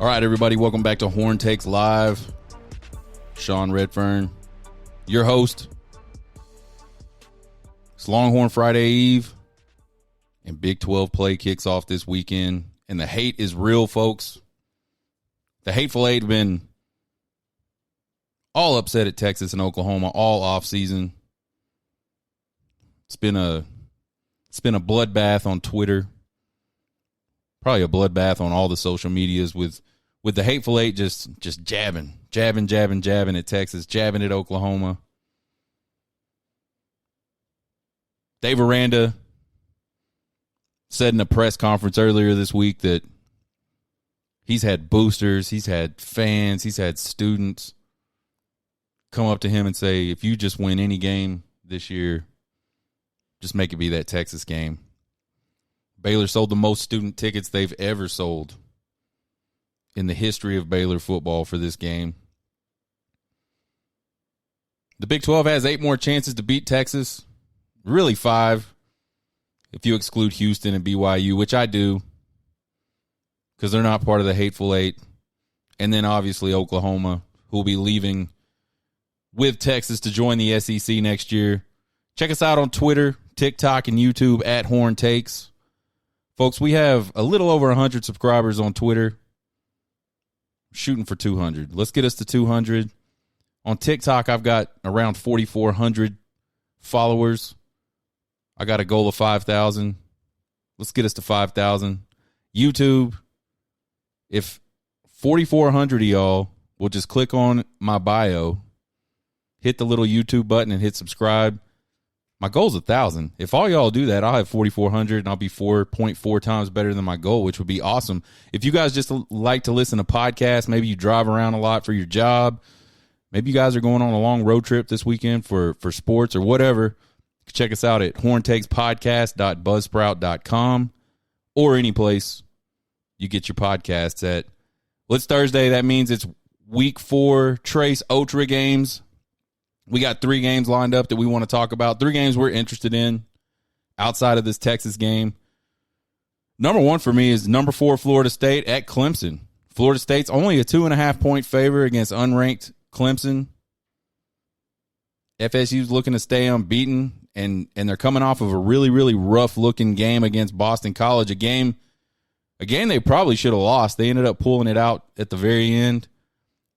All right, everybody, welcome back to Horn Takes Live. Sean Redfern, your host. It's Longhorn Friday Eve, and Big 12 play kicks off this weekend, and the hate is real, folks. The Hateful Eight have been all upset at Texas and Oklahoma all offseason. It's been a bloodbath on Twitter. Probably a bloodbath on all the social medias with the Hateful Eight just jabbing at Texas, jabbing at Oklahoma. Dave Aranda said in a press conference earlier this week that he's had boosters, he's had fans, he's had students come up to him and say, if you just win any game this year, just make it be that Texas game. Baylor sold the most student tickets they've ever sold in the history of Baylor football for this game. The Big 12 has 8 more chances to beat Texas. Really 5 if you exclude Houston and BYU, which I do because they're not part of the Hateful Eight. And then obviously Oklahoma, who will be leaving with Texas to join the SEC next year. Check us out on Twitter, TikTok, and YouTube at Horn Takes. Folks, we have a little over 100 subscribers on Twitter. Shooting for 200. Let's get us to 200. On TikTok, I've got around 4,400 followers. I got a goal of 5,000. Let's get us to 5,000. YouTube, if 4,400 of y'all will just click on my bio, hit the little YouTube button and hit subscribe. My goal's 1,000. If all y'all do that, I'll have 4,400 and I'll be 4.4 times better than my goal, which would be awesome. If you guys just like to listen to podcasts, maybe you drive around a lot for your job, maybe you guys are going on a long road trip this weekend for sports or whatever, check us out at horntakespodcast.buzzsprout.com or any place you get your podcasts at. Well, it's Thursday. That means it's week 4 Trace Otra games. We got 3 games lined up that we want to talk about. 3 games we're interested in outside of this Texas game. Number 1 for me is number 4 Florida State at Clemson. Florida State's only a 2.5-point favor against unranked Clemson. FSU's looking to stay unbeaten, and they're coming off of a really, really rough-looking game against Boston College, a game they probably should have lost. They ended up pulling it out at the very end.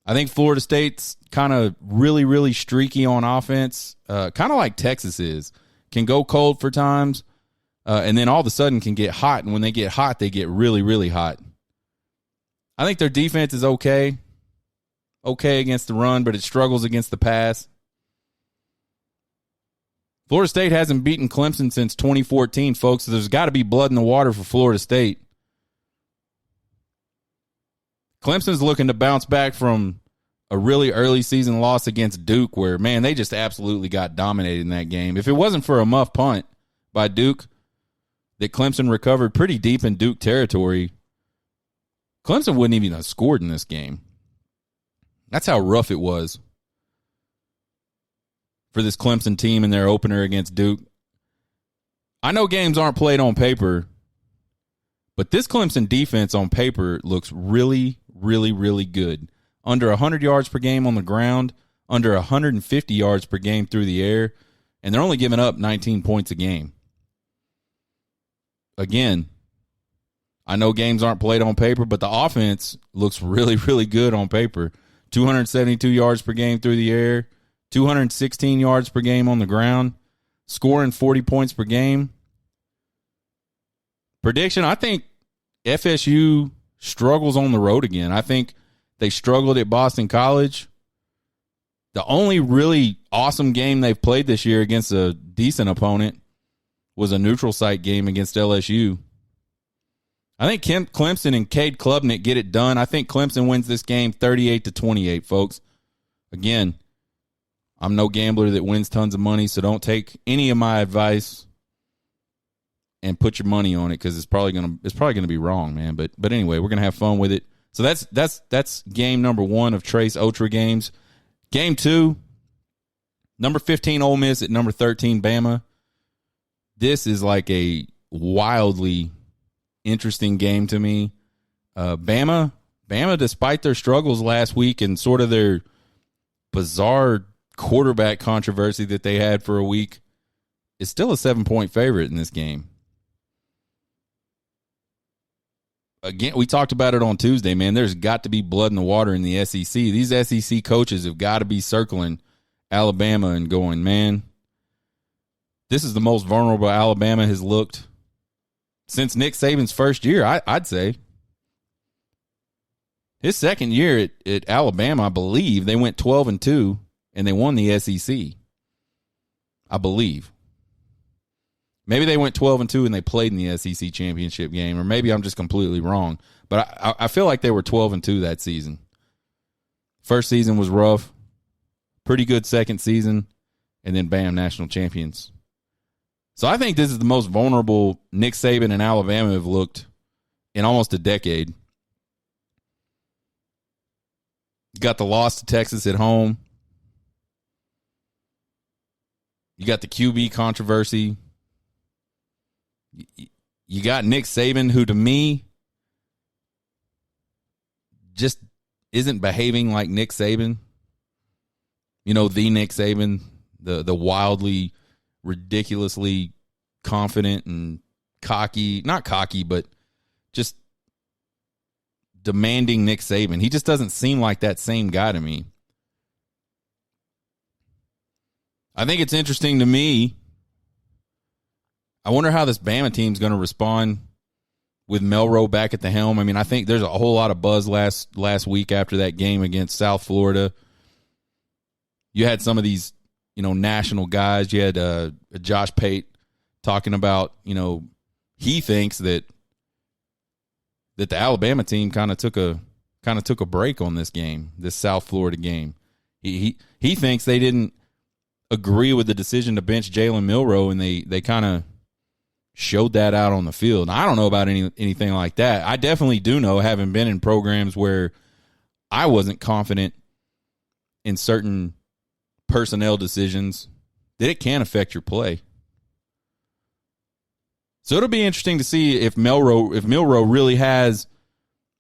I think Florida State's kind of really, really streaky on offense, kind of like Texas is. Can go cold for times, and then all of a sudden can get hot, and when they get hot, they get really, really hot. I think their defense is okay against the run, but it struggles against the pass. Florida State hasn't beaten Clemson since 2014, folks, so there's got to be blood in the water for Florida State. Clemson's looking to bounce back from a really early season loss against Duke where, man, they just absolutely got dominated in that game. If it wasn't for a muff punt by Duke that Clemson recovered pretty deep in Duke territory, Clemson wouldn't even have scored in this game. That's how rough it was for this Clemson team in their opener against Duke. I know games aren't played on paper, but this Clemson defense on paper looks really, really, really good. Under 100 yards per game on the ground, under 150 yards per game through the air, and they're only giving up 19 points a game. Again, I know games aren't played on paper, but the offense looks really, really good on paper. 272 yards per game through the air, 216 yards per game on the ground, scoring 40 points per game. Prediction, I think FSU struggles on the road again. I think they struggled at Boston College. The only really awesome game they've played this year against a decent opponent was a neutral site game against LSU. I think Clemson and Cade Klubnik get it done. I think Clemson wins this game 38-28, folks. Again, I'm no gambler that wins tons of money, so don't take any of my advice and put your money on it because it's probably gonna be wrong, man. But anyway, we're gonna have fun with it. So that's game number 1 of Trace Otra games. Game 2, number 15 Ole Miss at number 13 Bama. This is like a wildly interesting game to me. Bama Bama, despite their struggles last week and sort of their bizarre quarterback controversy that they had for a week, is still a 7-point favorite in this game. Again, we talked about it on Tuesday, man. There's got to be blood in the water in the SEC. These SEC coaches have got to be circling Alabama and going, man, this is the most vulnerable Alabama has looked since Nick Saban's first year, I'd say. His second year at Alabama, I believe, they went 12-2, and they won the SEC. I believe. Maybe they went 12-2 and they played in the SEC championship game, or maybe I'm just completely wrong. But I feel like they were 12-2 that season. First season was rough. Pretty good second season, and then bam, national champions. So I think this is the most vulnerable Nick Saban and Alabama have looked in almost a decade. You got the loss to Texas at home. You got the QB controversy. You got Nick Saban, who to me just isn't behaving like Nick Saban. You know, the Nick Saban, the wildly, ridiculously confident and cocky, not cocky, but just demanding Nick Saban. He just doesn't seem like that same guy to me. I think it's interesting to me. I wonder how this Bama team's going to respond with Melrose back at the helm. I mean, I think there's a whole lot of buzz last week after that game against South Florida. You had some of these, national guys. You had Josh Pate talking about, he thinks that the Alabama team kind of took a break on this game, this South Florida game. He thinks they didn't agree with the decision to bench Jalen Milroe, and they kind of showed that out on the field. I don't know about anything like that. I definitely do know, having been in programs where I wasn't confident in certain personnel decisions, that it can affect your play. So it'll be interesting to see if Milroe really has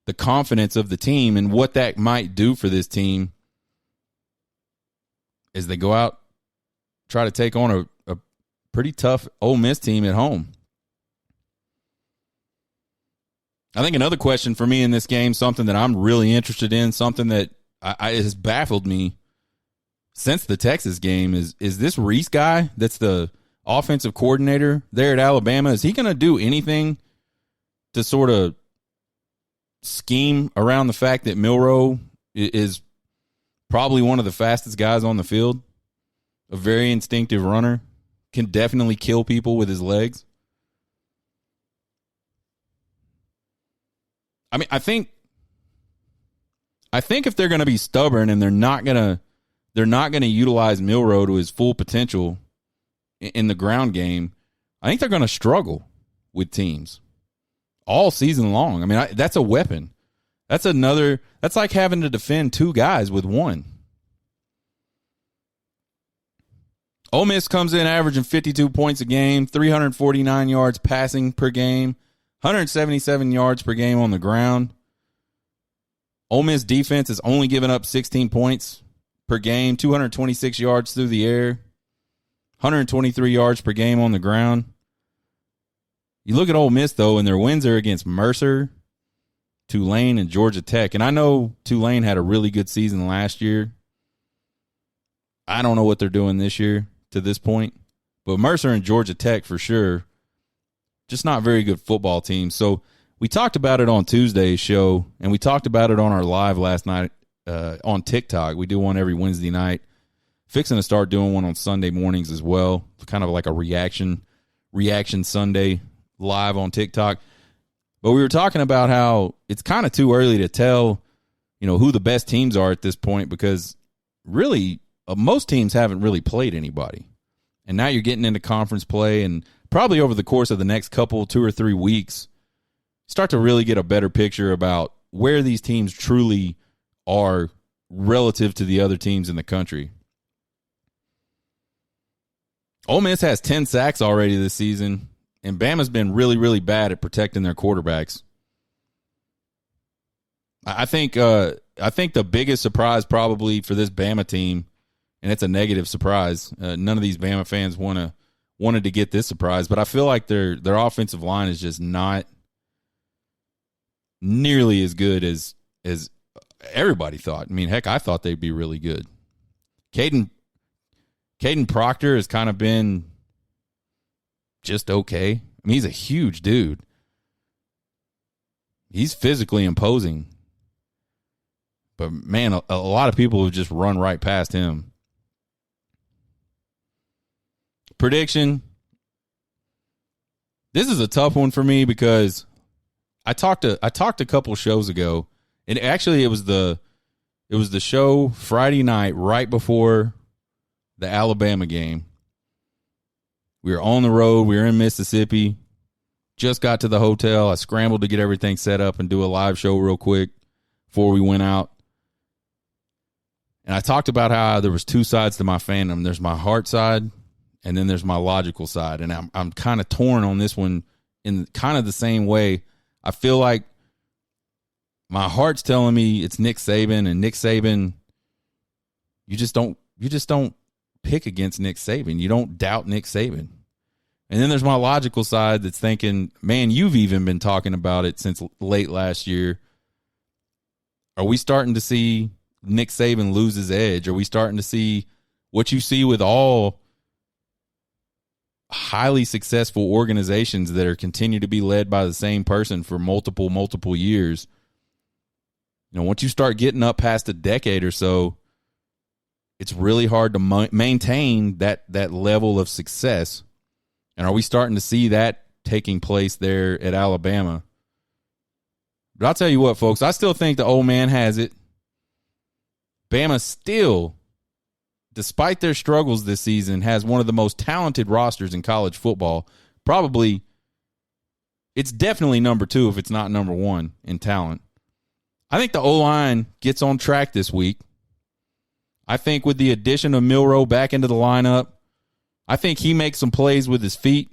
the confidence of the team and what that might do for this team as they go out, try to take on a pretty tough Ole Miss team at home. I think another question for me in this game, something that I'm really interested in, something that has baffled me since the Texas game, is this Reese guy that's the offensive coordinator there at Alabama. Is he going to do anything to sort of scheme around the fact that Milroe is probably one of the fastest guys on the field, a very instinctive runner, can definitely kill people with his legs? I mean, I think if they're going to be stubborn and they're not going to utilize Milroe to his full potential in the ground game, I think they're going to struggle with teams all season long. I mean, that's a weapon. That's like having to defend two guys with one. Ole Miss comes in averaging 52 points a game, 349 yards passing per game, 177 yards per game on the ground. Ole Miss defense has only given up 16 points per game, 226 yards through the air, 123 yards per game on the ground. You look at Ole Miss, though, and their wins are against Mercer, Tulane, and Georgia Tech. And I know Tulane had a really good season last year. I don't know what they're doing this year to this point. But Mercer and Georgia Tech, for sure, just not very good football teams. So we talked about it on Tuesday's show, and we talked about it on our live last night on TikTok. We do one every Wednesday night. Fixing to start doing one on Sunday mornings as well. Kind of like a reaction Sunday live on TikTok. But we were talking about how it's kind of too early to tell, who the best teams are at this point, because really most teams haven't really played anybody. And now you're getting into conference play, and probably over the course of the next 2 or 3 weeks, start to really get a better picture about where these teams truly are relative to the other teams in the country. Ole Miss has 10 sacks already this season, and Bama's been really, really bad at protecting their quarterbacks. I think the biggest surprise probably for this Bama team, and it's a negative surprise. None of these Bama fans wanted to get this surprise, but I feel like their offensive line is just not nearly as good as everybody thought. I mean, heck, I thought they'd be really good. Caden Proctor has kind of been just okay. I mean, he's a huge dude. He's physically imposing. But, man, a lot of people have just run right past him. Prediction. This is a tough one for me because I talked a couple shows ago, and actually it was the show Friday night right before the Alabama game. We were on the road. We were in Mississippi. Just got to the hotel. I scrambled to get everything set up and do a live show real quick before we went out. And I talked about how there was two sides to my fandom. There's my heart side, and then there's my logical side. And I'm kind of torn on this one in kind of the same way. I feel like my heart's telling me it's Nick Saban, and Nick Saban, you just don't pick against Nick Saban. You don't doubt Nick Saban. And then there's my logical side that's thinking, man, you've even been talking about it since late last year. Are we starting to see Nick Saban lose his edge? Are we starting to see what you see with all highly successful organizations that are continue to be led by the same person for multiple years? You know, once you start getting up past a decade or so, it's really hard to maintain that level of success. And are we starting to see that taking place there at Alabama? But I'll tell you what, folks, I still think the old man has it. Bama still, despite their struggles this season, has one of the most talented rosters in college football. Probably, it's definitely number 2 if it's not number 1 in talent. I think the O-line gets on track this week. I think with the addition of Milroe back into the lineup, I think he makes some plays with his feet.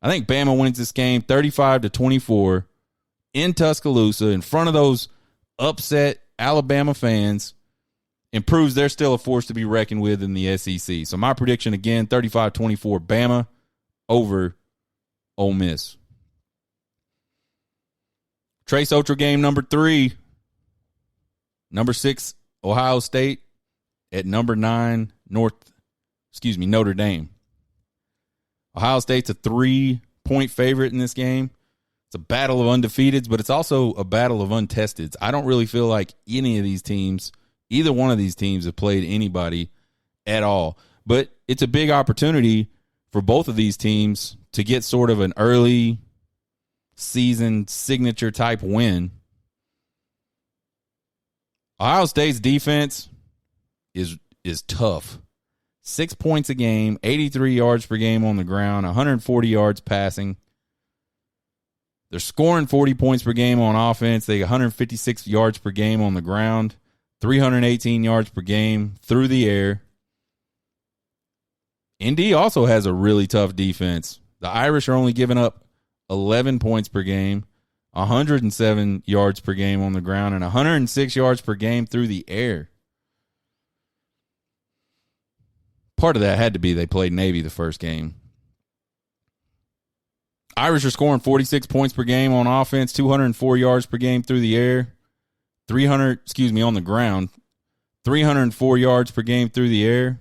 I think Bama wins this game 35-24 in Tuscaloosa in front of those upset Alabama fans, and proves they're still a force to be reckoned with in the SEC. So my prediction again, 35-24 Bama over Ole Miss. Trace Otra game number 3. Number 6, Ohio State at number 9, Notre Dame. Ohio State's a 3-point favorite in this game. It's a battle of undefeateds, but it's also a battle of untesteds. I don't really feel like any of these teams, either one of these teams, have played anybody at all. But it's a big opportunity for both of these teams to get sort of an early season signature type win. Ohio State's defense is tough. 6 points a game, 83 yards per game on the ground, 140 yards passing. They're scoring 40 points per game on offense. They 156 yards per game on the ground, 318 yards per game through the air. Indy also has a really tough defense. The Irish are only giving up 11 points per game, 107 yards per game on the ground, and 106 yards per game through the air. Part of that had to be they played Navy the first game. Irish are scoring 46 points per game on offense, 204 yards per game through the air, on the ground, 304 yards per game through the air.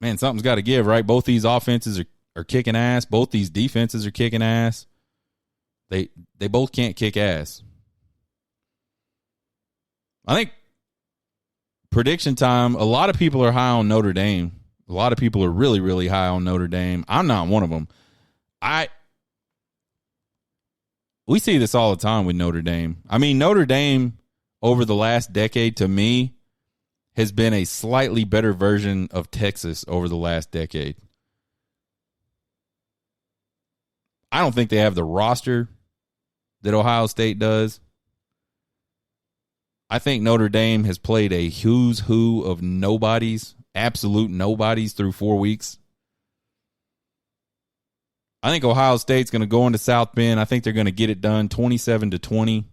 Man, something's got to give, right? Both these offenses are kicking ass. Both these defenses are kicking ass. They both can't kick ass. I think prediction time, a lot of people are high on Notre Dame. A lot of people are really, really high on Notre Dame. I'm not one of them. We see this all the time with Notre Dame. I mean, Notre Dame over the last decade, to me, has been a slightly better version of Texas over the last decade. I don't think they have the roster that Ohio State does. I think Notre Dame has played a who's who of nobodies, absolute nobodies through 4 weeks. I think Ohio State's going to go into South Bend. I think they're going to get it done 27-20.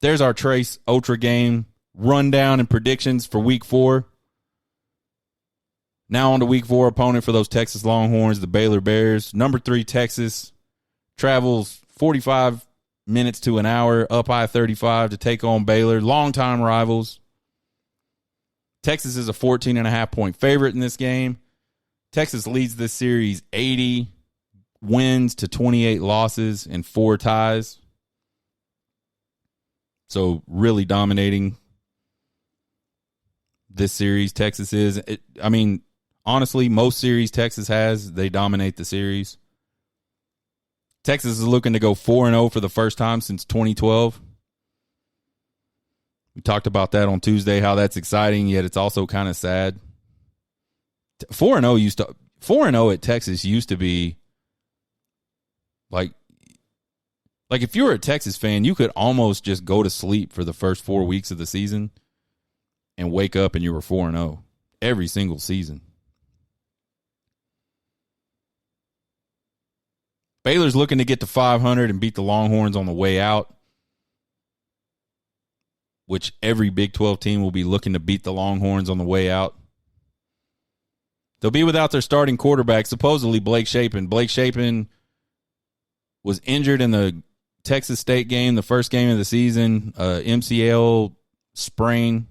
There's our Trace Otra game rundown and predictions for week 4. Now on to week 4 opponent for those Texas Longhorns, the Baylor Bears. Number 3, Texas travels 45 minutes to an hour up I-35 to take on Baylor. Longtime rivals. Texas is a 14.5-point favorite in this game. Texas leads this series 80 wins to 28 losses and 4 ties. So really dominating this series, Texas is. Honestly, most series Texas has, they dominate the series. Texas is looking to go 4-0 for the first time since 2012. We talked about that on Tuesday, how that's exciting, yet it's also kind of sad. 4-0 at Texas used to be like if you were a Texas fan, you could almost just go to sleep for the first 4 weeks of the season and wake up and you were 4-0 every single season. Baylor's looking to get to 500 and beat the Longhorns on the way out, which every Big 12 team will be looking to beat the Longhorns on the way out. They'll be without their starting quarterback, supposedly Blake Shapen. Blake Shapen was injured in the Texas State game, the first game of the season, MCL sprain.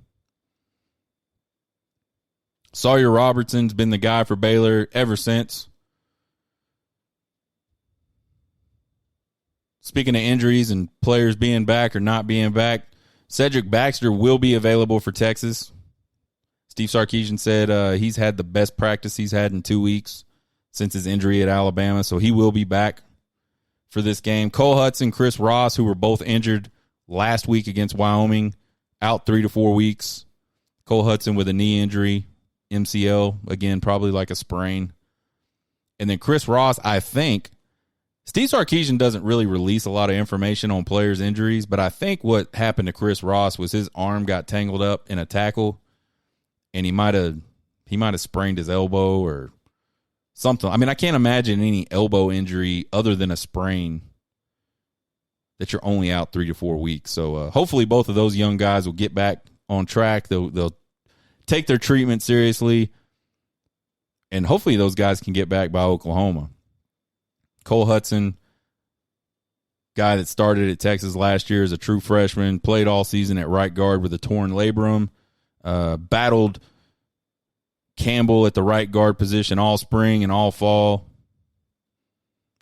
Sawyer Robertson's been the guy for Baylor ever since. Speaking of injuries and players being back or not being back, Cedric Baxter will be available for Texas. Steve Sarkisian said he's had the best practice he's had in 2 weeks since his injury at Alabama, so he will be back for this game. Cole Hudson, Chris Ross, who were both injured last week against Wyoming, out 3 to 4 weeks. Cole Hudson with a knee injury, MCL, again, probably like a sprain. And then Chris Ross, I think, Steve Sarkisian doesn't really release a lot of information on players' injuries, but I think what happened to Chris Ross was his arm got tangled up in a tackle, and he might have sprained his elbow or something. I mean, I can't imagine any elbow injury other than a sprain that you're only out 3 to 4 weeks. So hopefully both of those young guys will get back on track. They'll take their treatment seriously, and hopefully those guys can get back by Oklahoma. Cole Hudson, guy that started at Texas last year as a true freshman, played all season at right guard with a torn labrum, battled Campbell at the right guard position all spring and all fall.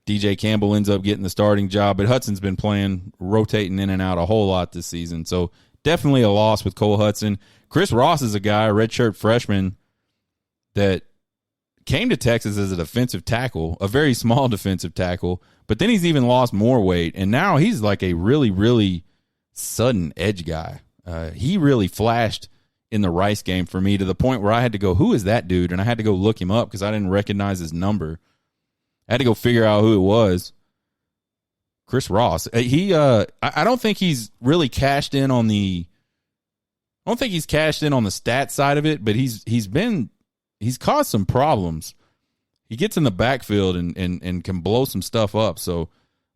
DJ Campbell ends up getting the starting job, but Hudson's been playing, rotating in and out a whole lot this season. So definitely a loss with Cole Hudson. Chris Ross is a guy, a redshirt freshman, that came to Texas as a defensive tackle, a very small defensive tackle, but then he's even lost more weight, and now he's like a really, really sudden edge guy. He really flashed in the Rice game for me to the point where I had to go, who is that dude? And I had to go look him up because I didn't recognize his number. I had to go figure out who it was. Chris Ross. I don't think he's really cashed in on the stat side of it, but he's caused some problems. He gets in the backfield and can blow some stuff up. So,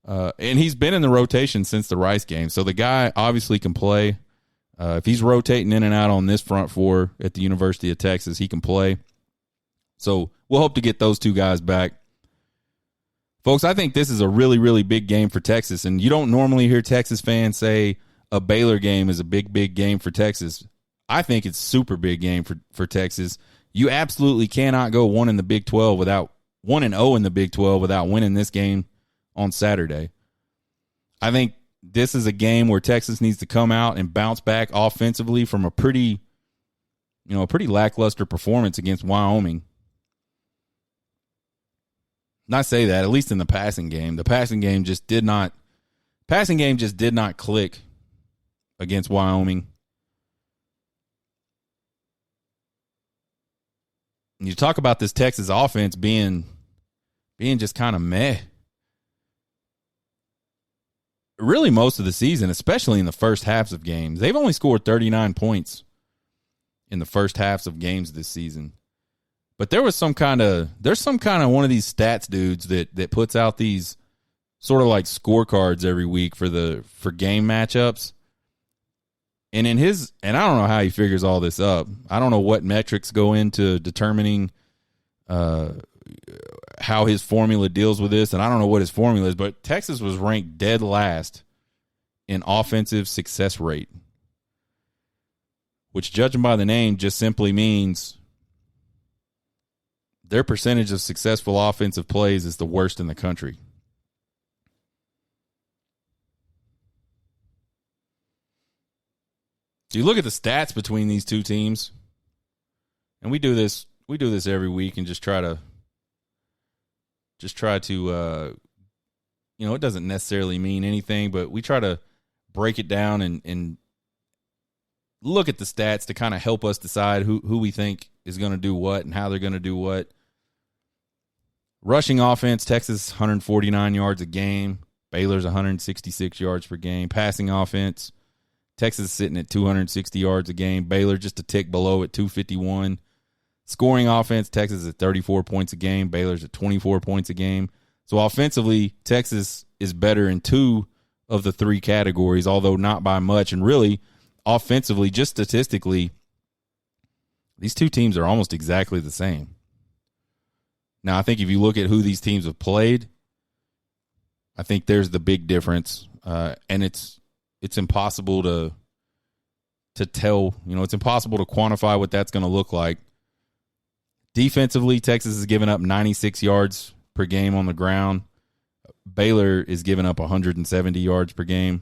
and he's been in the rotation since the Rice game. So the guy obviously can play. If he's rotating in and out on this front four at the University of Texas, he can play. So we'll hope to get those two guys back. Folks, I think this is a really, really big game for Texas. And you don't normally hear Texas fans say a Baylor game is a big, big game for Texas. I think it's super big game for Texas. You absolutely cannot go 1-0 in the Big 12 without winning this game on Saturday. I think this is a game where Texas needs to come out and bounce back offensively from a pretty lackluster performance against Wyoming. Not say that, at least in the passing game. The passing game just did not click against Wyoming. You talk about this Texas offense being just kind of meh. Really most of the season, especially in the first halves of games. They've only scored 39 points in the first halves of games this season. But there's some kind of one of these stats dudes that puts out these sort of like scorecards every week for game matchups. And I don't know how he figures all this up. I don't know what metrics go into determining how his formula deals with this, and I don't know what his formula is, but Texas was ranked dead last in offensive success rate, which, judging by the name, just simply means their percentage of successful offensive plays is the worst in the country. You look at the stats between these two teams, and we do this every week and just try to it doesn't necessarily mean anything, but we try to break it down and look at the stats to kind of help us decide who we think is going to do what and how they're going to do what. Rushing offense, Texas 149 yards a game. Baylor's 166 yards per game. Passing offense, Texas is sitting at 260 yards a game. Baylor just a tick below at 251. Scoring offense, Texas is at 34 points a game. Baylor's at 24 points a game. So offensively, Texas is better in two of the three categories, although not by much. And really, offensively, just statistically, these two teams are almost exactly the same. Now, I think if you look at who these teams have played, I think there's the big difference. And it's impossible to tell. It's impossible to quantify what that's going to look like. Defensively, Texas has given up 96 yards per game on the ground. Baylor is giving up 170 yards per game.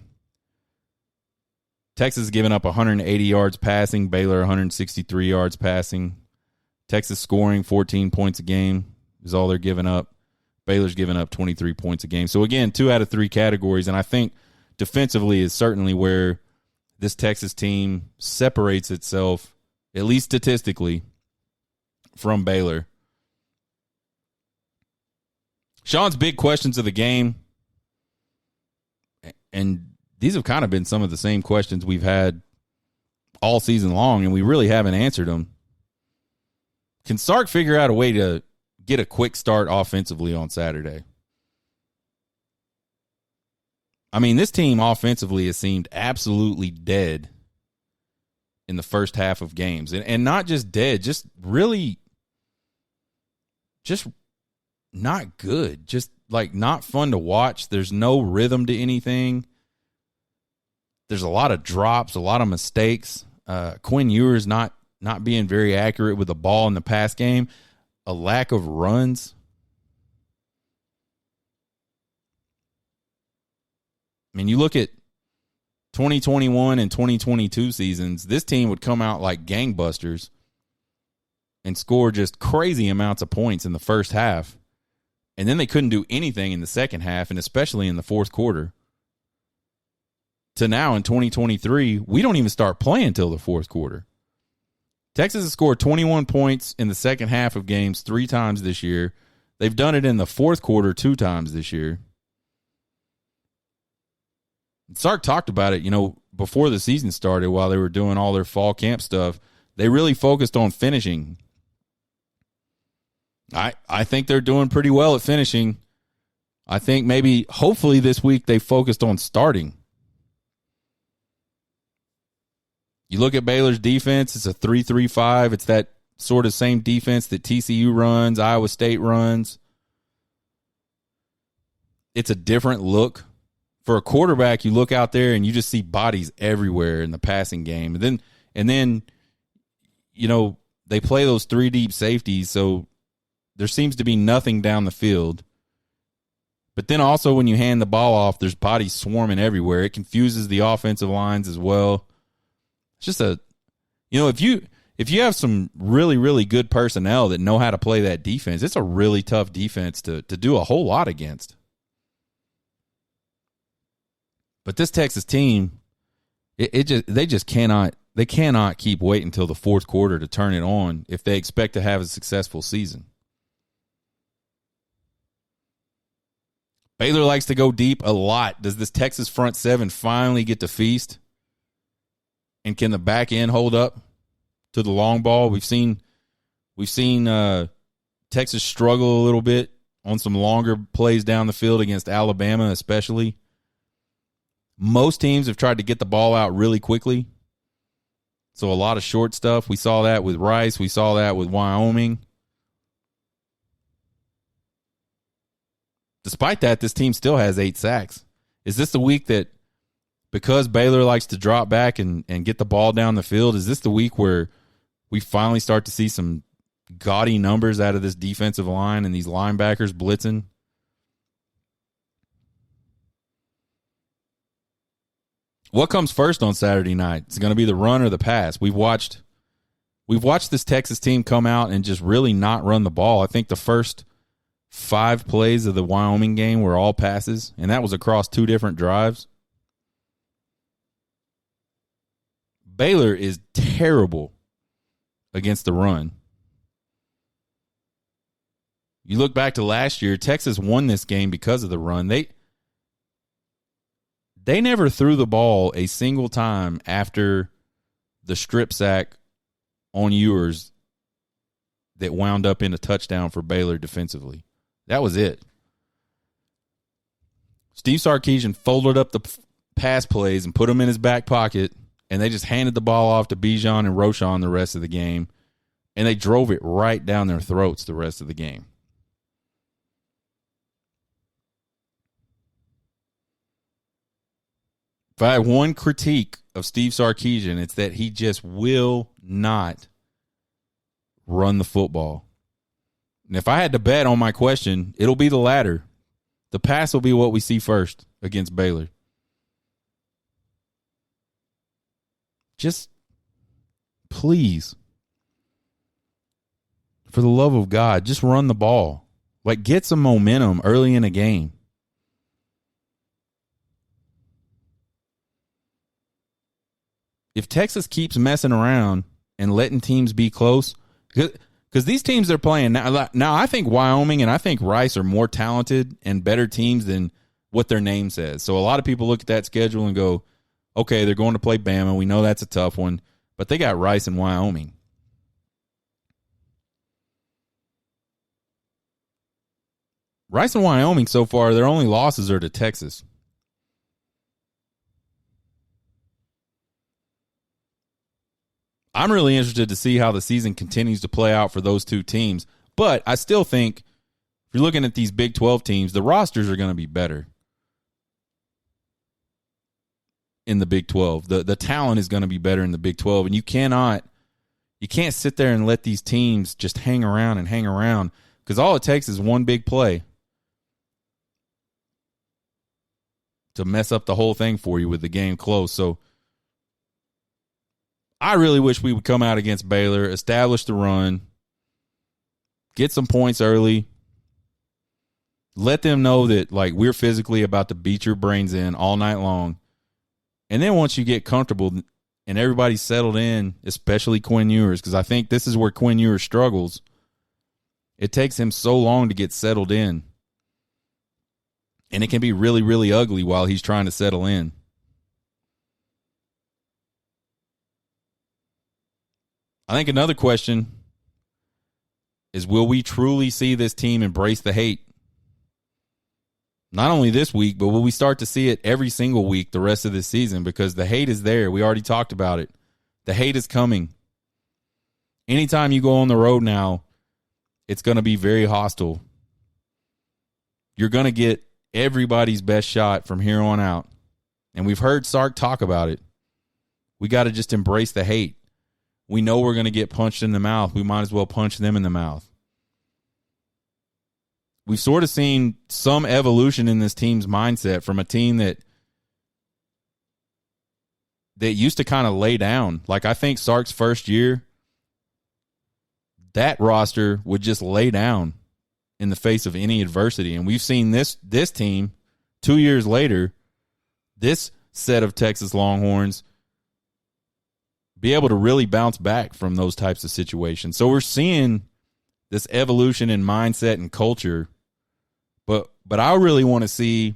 Texas has given up 180 yards passing. Baylor 163 yards passing. Texas scoring 14 points a game is all they're giving up. Baylor's giving up 23 points a game. So, again, 2 out of 3 categories. And I think defensively is certainly where this Texas team separates itself, at least statistically, from Baylor. Sean's big questions of the game, and these have kind of been some of the same questions we've had all season long, and we really haven't answered them. Can Sark figure out a way to get a quick start offensively on Saturday? I mean, this team offensively has seemed absolutely dead in the first half of games. And not just dead, just really just not good. Just like not fun to watch. There's no rhythm to anything. There's a lot of drops, a lot of mistakes. Quinn Ewers not being very accurate with the ball in the pass game. A lack of runs. I mean, you look at 2021 and 2022 seasons, this team would come out like gangbusters and score just crazy amounts of points in the first half. And then they couldn't do anything in the second half, and especially in the fourth quarter. To now in 2023, we don't even start playing until the fourth quarter. Texas has scored 21 points in the second half of games 3 times this year. They've done it in the fourth quarter 2 times this year. Sark talked about it, before the season started while they were doing all their fall camp stuff. They really focused on finishing. I think they're doing pretty well at finishing. I think hopefully this week they focused on starting. You look at Baylor's defense, it's a 3-3-5. It's that sort of same defense that TCU runs, Iowa State runs. It's a different look. For a quarterback, you look out there and you just see bodies everywhere in the passing game. And then they play those 3 deep safeties, so there seems to be nothing down the field. But then also when you hand the ball off, there's bodies swarming everywhere. It confuses the offensive lines as well. It's just if you have some really, really good personnel that know how to play that defense, it's a really tough defense to do a whole lot against. But this Texas team, they cannot keep waiting until the fourth quarter to turn it on if they expect to have a successful season. Baylor likes to go deep a lot. Does this Texas front 7 finally get to feast? And can the back end hold up to the long ball? We've seen We've seen Texas struggle a little bit on some longer plays down the field against Alabama especially. Most teams have tried to get the ball out really quickly. So a lot of short stuff. We saw that with Rice. We saw that with Wyoming. Despite that, this team still has 8 sacks. Is this the week that, because Baylor likes to drop back and get the ball down the field, is this the week where we finally start to see some gaudy numbers out of this defensive line and these linebackers blitzing? What comes first on Saturday night? It's going to be the run or the pass. We've watched this Texas team come out and just really not run the ball. I think the first 5 plays of the Wyoming game were all passes, and that was across 2 different drives. Baylor is terrible against the run. You look back to last year, Texas won this game because of the run. They never threw the ball a single time after the strip sack on Ewers that wound up in a touchdown for Baylor defensively. That was it. Steve Sarkisian folded up the pass plays and put them in his back pocket, and they just handed the ball off to Bijan and Roschon the rest of the game, and they drove it right down their throats the rest of the game. If I have one critique of Steve Sarkisian, it's that he just will not run the football. And if I had to bet on my question, it'll be the latter. The pass will be what we see first against Baylor. Just, please, for the love of God, just run the ball. Like, get some momentum early in a game. If Texas keeps messing around and letting teams be close, because these teams they're playing now, I think Wyoming and I think Rice are more talented and better teams than what their name says. So a lot of people look at that schedule and go, okay, they're going to play Bama. We know that's a tough one, but they got Rice and Wyoming. Rice and Wyoming so far, their only losses are to Texas. I'm really interested to see how the season continues to play out for those 2 teams. But I still think, if you're looking at these Big 12 teams, the rosters are going to be better in the Big 12. The talent is going to be better in the Big 12. And you can't sit there and let these teams just hang around, because all it takes is one big play to mess up the whole thing for you with the game close. So I really wish we would come out against Baylor, establish the run, get some points early, let them know that, like, we're physically about to beat your brains in all night long. And then once you get comfortable and everybody's settled in, especially Quinn Ewers, because I think this is where Quinn Ewers struggles. It takes him so long to get settled in. And it can be really, really ugly while he's trying to settle in. I think another question is, will we truly see this team embrace the hate? Not only this week, but will we start to see it every single week the rest of this season? Because the hate is there. We already talked about it. The hate is coming. Anytime you go on the road now, it's going to be very hostile. You're going to get everybody's best shot from here on out. And we've heard Sark talk about it. We got to just embrace the hate. We know we're going to get punched in the mouth. We might as well punch them in the mouth. We've sort of seen some evolution in this team's mindset from a team that used to kind of lay down. Like, I think Sark's first year, that roster would just lay down in the face of any adversity. And we've seen this team 2 years later, this set of Texas Longhorns, be able to really bounce back from those types of situations. So we're seeing this evolution in mindset and culture. But I really want to see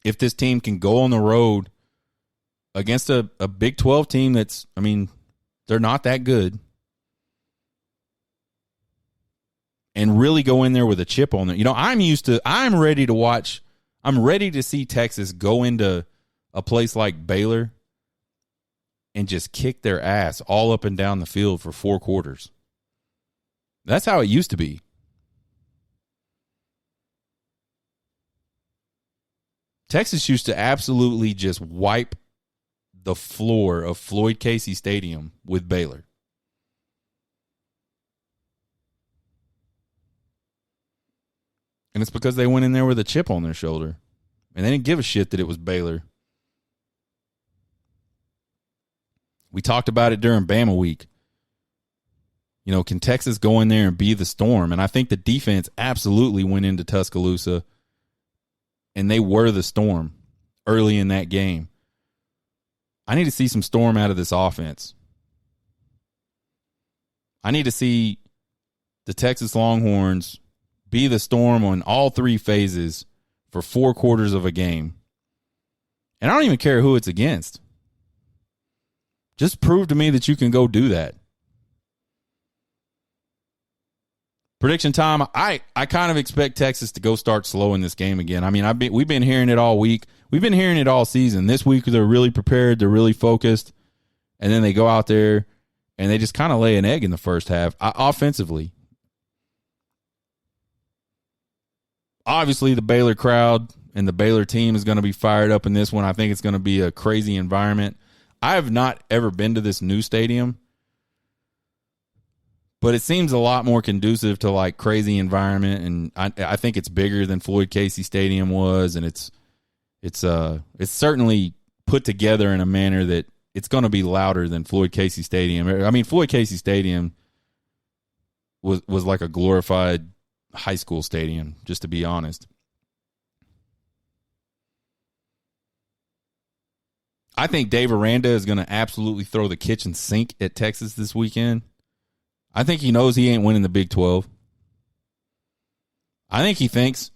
if this team can go on the road against a Big 12 team that's, I mean, they're not that good. and really go in there with a chip on it. I'm ready to see Texas go into a place like Baylor and just kick their ass all up and down the field for 4 quarters. That's how it used to be. Texas used to absolutely just wipe the floor of Floyd Casey Stadium with Baylor. And it's because they went in there with a chip on their shoulder. And they didn't give a shit that it was Baylor. We talked about it during Bama week. Can Texas go in there and be the Storm? And I think the defense absolutely went into Tuscaloosa, and they were the Storm early in that game. I need to see some Storm out of this offense. I need to see the Texas Longhorns be the Storm on all 3 phases for 4 quarters of a game. And I don't even care who it's against. Just prove to me that you can go do that. Prediction time, I kind of expect Texas to go start slow in this game again. I mean, we've been hearing it all week. We've been hearing it all season. This week they're really prepared, they're really focused, and then they go out there and they just kind of lay an egg in the first half offensively. Obviously, the Baylor crowd and the Baylor team is going to be fired up in this one. I think it's going to be a crazy environment. I have not ever been to this new stadium, but it seems a lot more conducive to like crazy environment, and I think it's bigger than Floyd Casey Stadium was, and it's certainly put together in a manner that it's going to be louder than Floyd Casey Stadium. I mean, Floyd Casey Stadium was like a glorified high school stadium, just to be honest. I think Dave Aranda is going to absolutely throw the kitchen sink at Texas this weekend. I think he knows he ain't winning the Big 12. I think he thinks,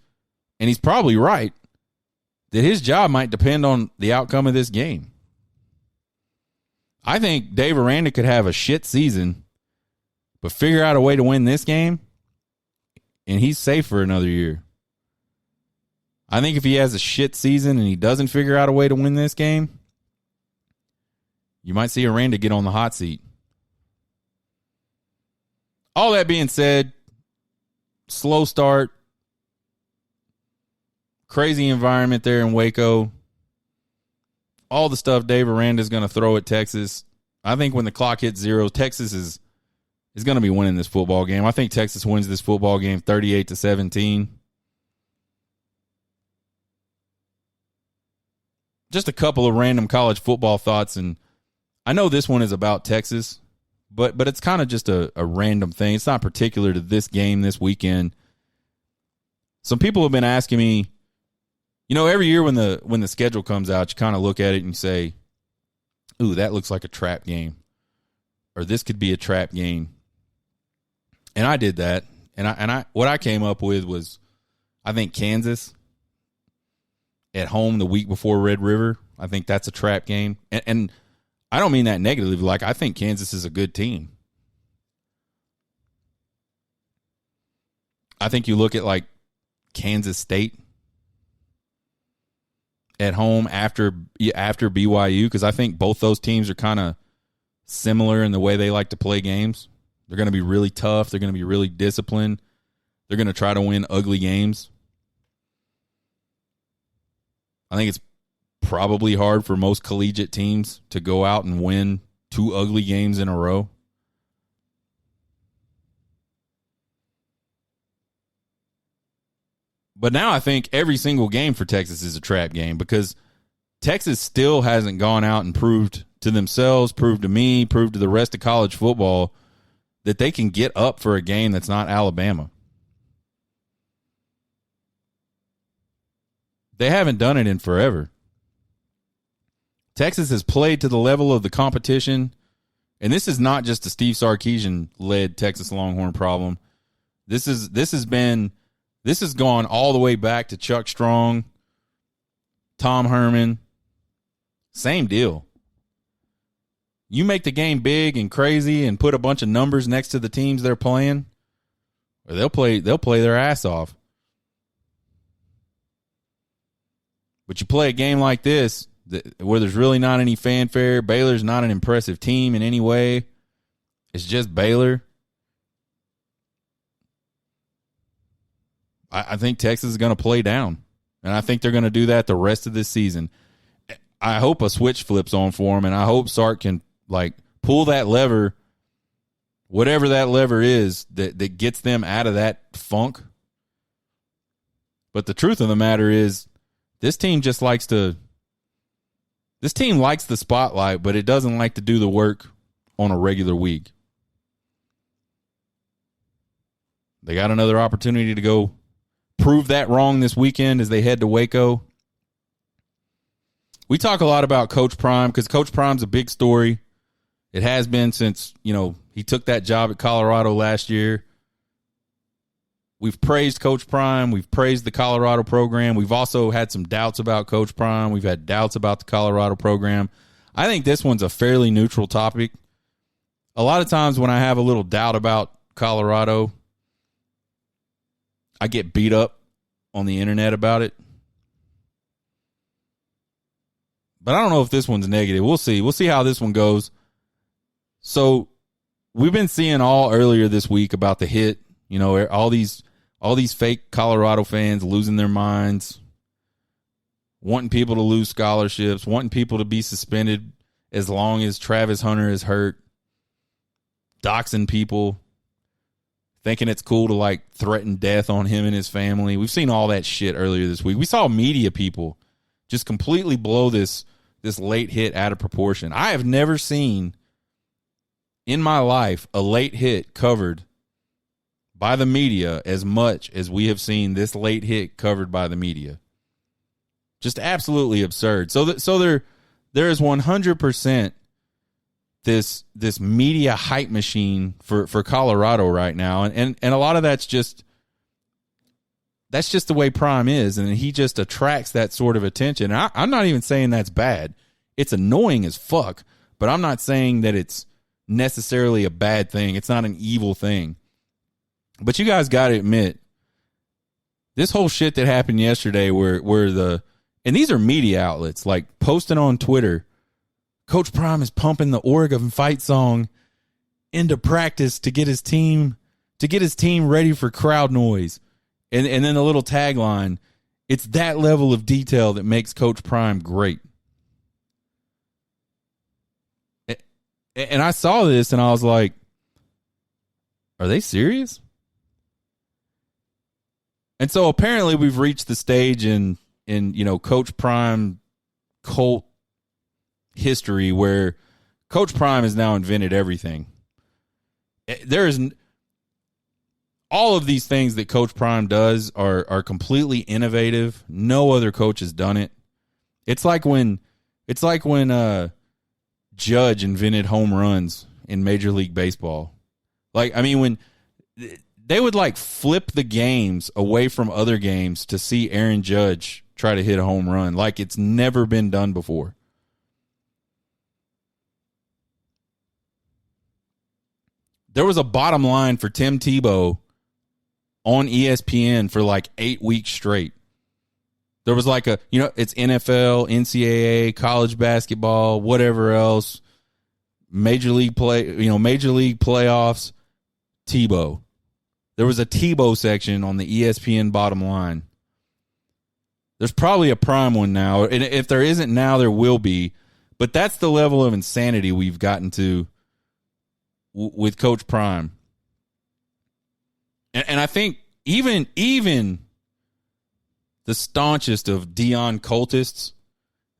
and he's probably right, that his job might depend on the outcome of this game. I think Dave Aranda could have a shit season, but figure out a way to win this game, and he's safe for another year. I think if he has a shit season and he doesn't figure out a way to win this game, you might see Aranda get on the hot seat. All that being said, slow start, crazy environment there in Waco, all the stuff Dave Aranda is going to throw at Texas. I think when the clock hits 0, Texas is going to be winning this football game. I think Texas wins this football game 38-17. Just a couple of random college football thoughts, and I know this one is about Texas, but it's kind of just a random thing. It's not particular to this game this weekend. Some people have been asking me, every year when the schedule comes out, you kind of look at it and you say, ooh, that looks like a trap game, or this could be a trap game. And I did that, and I what I came up with was, I think Kansas at home the week before Red River, I think that's a trap game. And I don't mean that negatively. Like, I think Kansas is a good team. I think you look at, like, Kansas State at home after BYU, because I think both those teams are kind of similar in the way they like to play games. They're going to be really tough. They're going to be really disciplined. They're going to try to win ugly games. I think it's probably hard for most collegiate teams to go out and win 2 ugly games in a row. But now I think every single game for Texas is a trap game, because Texas still hasn't gone out and proved to themselves, proved to me, proved to the rest of college football that they can get up for a game that's not Alabama. They haven't done it in forever. Texas has played to the level of the competition, and this is not just a Steve Sarkisian-led Texas Longhorn problem. This has gone all the way back to Chuck Strong, Tom Herman. Same deal. You make the game big and crazy and put a bunch of numbers next to the teams they're playing, They'll play their ass off. But you play a game like this where there's really not any fanfare. Baylor's not an impressive team in any way. It's just Baylor. I think Texas is going to play down. And I think they're going to do that the rest of this season. I hope a switch flips on for them, and I hope Sark can pull that lever, whatever that lever is, that gets them out of that funk. But the truth of the matter is, this team likes the spotlight, but it doesn't like to do the work on a regular week. They got another opportunity to go prove that wrong this weekend as they head to Waco. We talk a lot about Coach Prime because Coach Prime's a big story. It has been since, he took that job at Colorado last year. We've praised Coach Prime. We've praised the Colorado program. We've also had some doubts about Coach Prime. We've had doubts about the Colorado program. I think this one's a fairly neutral topic. A lot of times when I have a little doubt about Colorado, I get beat up on the internet about it. But I don't know if this one's negative. We'll see. We'll see how this one goes. So we've been seeing all earlier this week about the hit, all these fake Colorado fans losing their minds, wanting people to lose scholarships, wanting people to be suspended as long as Travis Hunter is hurt, doxing people, thinking it's cool to threaten death on him and his family. We've seen all that shit earlier this week. We saw media people just completely blow this late hit out of proportion. I have never seen in my life a late hit covered by the media as much as we have seen this late hit covered by the media. Just absolutely absurd. So there is 100% this media hype machine for Colorado right now, and a lot of that's just the way Prime is, and he just attracts that sort of attention. And I'm not even saying that's bad. It's annoying as fuck, but I'm not saying that it's necessarily a bad thing. It's not an evil thing. But you guys got to admit, this whole shit that happened yesterday where and these are media outlets, posting on Twitter, Coach Prime is pumping the Oregon fight song into practice to get his team ready for crowd noise. And then the little tagline, it's that level of detail that makes Coach Prime great. And I saw this and I was like, are they serious? And so apparently we've reached the stage in Coach Prime cult history where Coach Prime has now invented everything. There is all of these things that Coach Prime does are completely innovative. No other coach has done it. It's like when Judge invented home runs in Major League Baseball. When they would flip the games away from other games to see Aaron Judge try to hit a home run. It's never been done before. There was a bottom line for Tim Tebow on ESPN for 8 weeks straight. There was it's NFL, NCAA, college basketball, whatever else, Major League playoffs, Tebow. There was a Tebow section on the ESPN bottom line. There's probably a Prime one now, and if there isn't now, there will be. But that's the level of insanity we've gotten to with Coach Prime. And I think even the staunchest of Dion cultists,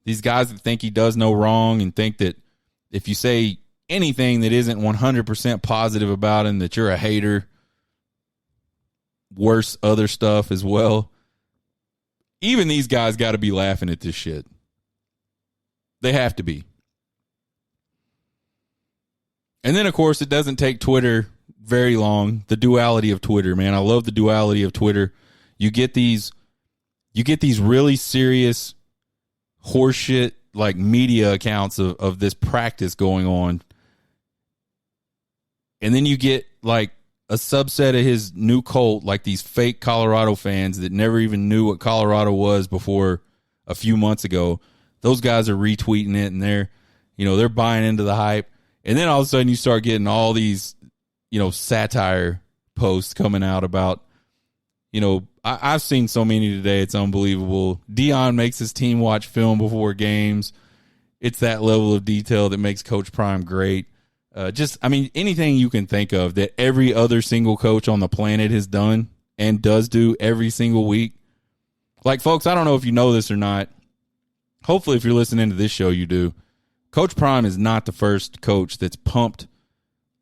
these guys that think he does no wrong and think that if you say anything that isn't 100% positive about him, that you're a hater, worse other stuff as well. Even these guys got to be laughing at this shit. They have to be. And then, of course, it doesn't take Twitter very long. The duality of Twitter, man. I love the duality of Twitter. You get these really serious horseshit media accounts of this practice going on. And then you get a subset of his new cult, like these fake Colorado fans that never even knew what Colorado was before a few months ago. Those guys are retweeting it, and they're buying into the hype. And then all of a sudden you start getting all these, satire posts coming out about, I've seen so many today. It's unbelievable. Deion makes his team watch film before games. It's that level of detail that makes Coach Prime great. Anything you can think of that every other single coach on the planet has done and does do every single week. Like, folks, I don't know if you know this or not. Hopefully, if you're listening to this show, you do. Coach Prime is not the first coach that's pumped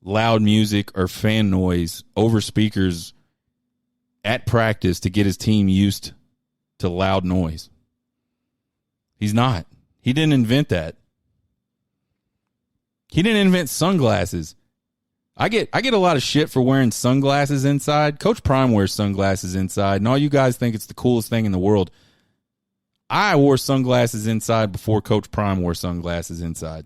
loud music or fan noise over speakers at practice to get his team used to loud noise. He's not. He didn't invent that. He didn't invent sunglasses. I get a lot of shit for wearing sunglasses inside. Coach Prime wears sunglasses inside, and all you guys think it's the coolest thing in the world. I wore sunglasses inside before Coach Prime wore sunglasses inside.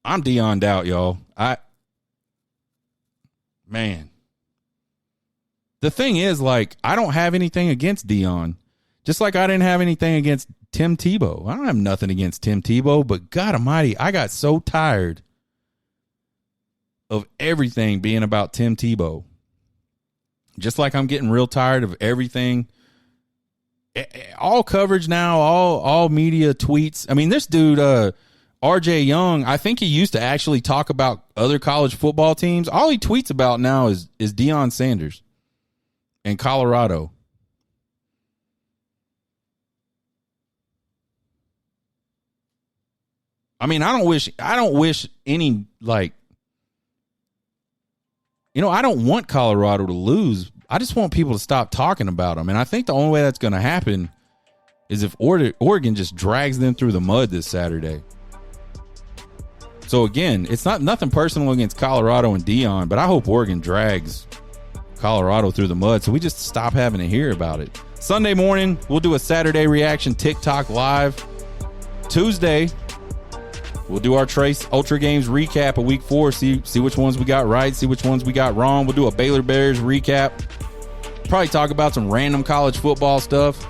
I'm Deion'd out, y'all. The thing is, like, I don't have anything against Deion. Just like I didn't have anything against Tim Tebow. I don't have nothing against Tim Tebow, but God almighty, I got so tired of everything being about Tim Tebow. Just like I'm getting real tired of everything. All coverage now, all media tweets. I mean, this dude, RJ Young, I think he used to actually talk about other college football teams. All he tweets about now is Deion Sanders and Colorado. I mean, I don't wish any, like, I don't want Colorado to lose. I just want people to stop talking about them. And I think the only way that's going to happen is if Oregon just drags them through the mud this Saturday. So again, it's nothing personal against Colorado and Deion, but I hope Oregon drags Colorado through the mud so we just stop having to hear about it. Sunday morning, we'll do a Saturday reaction TikTok live. Tuesday, we'll do our Trace Ultra Games recap of week 4. See which ones we got right, see which ones we got wrong. We'll do a Baylor Bears recap. Probably talk about some random college football stuff.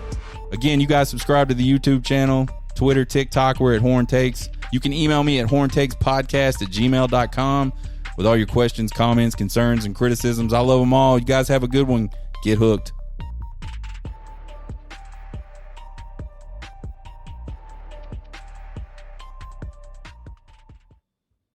Again, you guys subscribe to the YouTube channel, Twitter, TikTok. We're at Horn Takes. You can email me at horntakespodcast@gmail.com with all your questions, comments, concerns, and criticisms. I love them all. You guys have a good one. Get hooked.